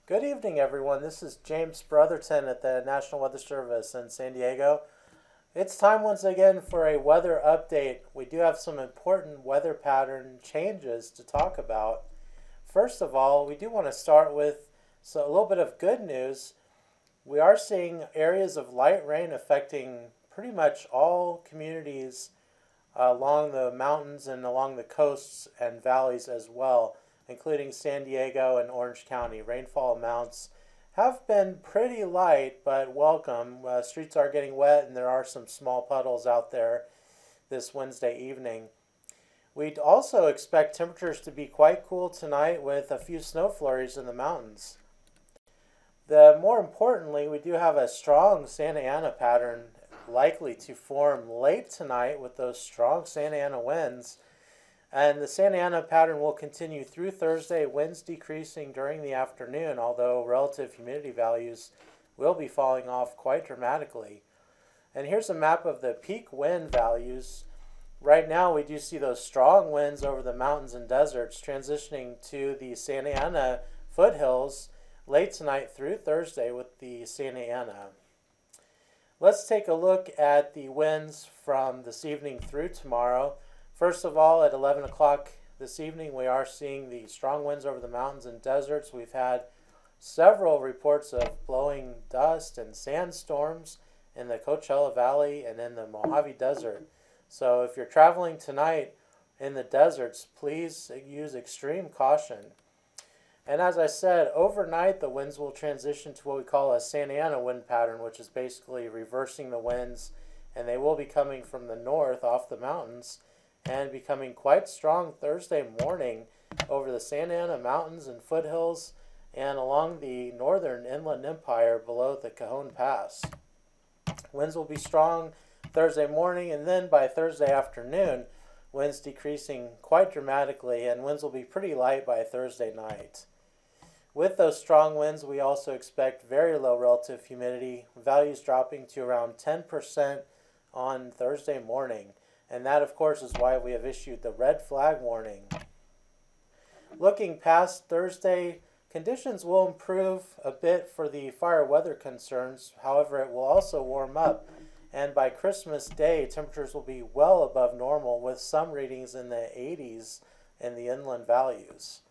Good evening, everyone. This is James Brotherton at the National Weather Service in San Diego. It's time once again for a weather update. We do have some important weather pattern changes to talk about. First of all, we do want to start with a little bit of good news. We are seeing areas of light rain affecting pretty much all communities along the mountains and along the coasts and valleys as well, including San Diego and Orange County. Rainfall amounts have been pretty light, but welcome. Streets are getting wet and there are some small puddles out there this Wednesday evening. We'd also expect temperatures to be quite cool tonight with a few snow flurries in the mountains. More importantly, we do have a strong Santa Ana pattern likely to form late tonight with those strong Santa Ana winds. And the Santa Ana pattern will continue through Thursday, winds decreasing during the afternoon, although relative humidity values will be falling off quite dramatically. And here's a map of the peak wind values. Right now we do see those strong winds over the mountains and deserts transitioning to the Santa Ana foothills late tonight through Thursday with the Santa Ana. Let's take a look at the winds from this evening through tomorrow. First of all, at 11 o'clock this evening, we are seeing the strong winds over the mountains and deserts. We've had several reports of blowing dust and sandstorms in the Coachella Valley and in the Mojave Desert. So if you're traveling tonight in the deserts, please use extreme caution. And as I said, overnight the winds will transition to what we call a Santa Ana wind pattern, which is basically reversing the winds, and they will be coming from the north off the mountains and becoming quite strong Thursday morning over the Santa Ana mountains and foothills and along the northern inland empire below the Cajon Pass. Winds will be strong Thursday morning, and then by Thursday afternoon, winds decreasing quite dramatically, and winds will be pretty light by Thursday night. With those strong winds, we also expect very low relative humidity, values dropping to around 10% on Thursday morning. And that, of course, is why we have issued the red flag warning. Looking past Thursday, conditions will improve a bit for the fire weather concerns. However, it will also warm up. And by Christmas Day, temperatures will be well above normal with some readings in the 80s in the inland values.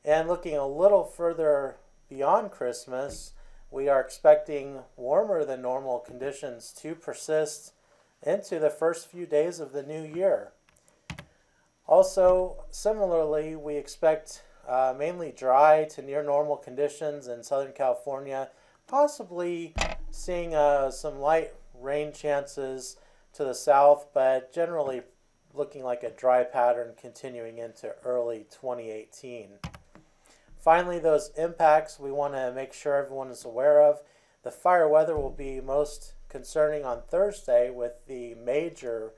And looking a little further beyond Christmas, we are expecting warmer than normal conditions to persist into the first few days of the new year. Also, similarly, we expect mainly dry to near normal conditions in Southern California, possibly seeing some light rain chances to the south, but generally looking like a dry pattern continuing into early 2018. Finally, those impacts we want to make sure everyone is aware of. The fire weather will be most concerning on Thursday with the major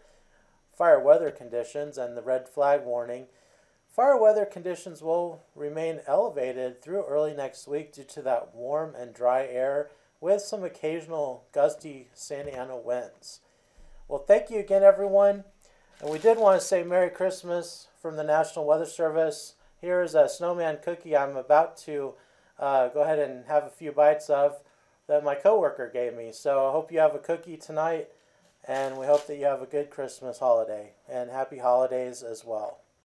fire weather conditions and the red flag warning. Fire weather conditions will remain elevated through early next week due to that warm and dry air with some occasional gusty Santa Ana winds. Well, thank you again, everyone. And we did want to say Merry Christmas from the National Weather Service. Here is a snowman cookie I'm about to go ahead and have a few bites of that my coworker gave me. So I hope you have a cookie tonight, and we hope that you have a good Christmas holiday and happy holidays as well.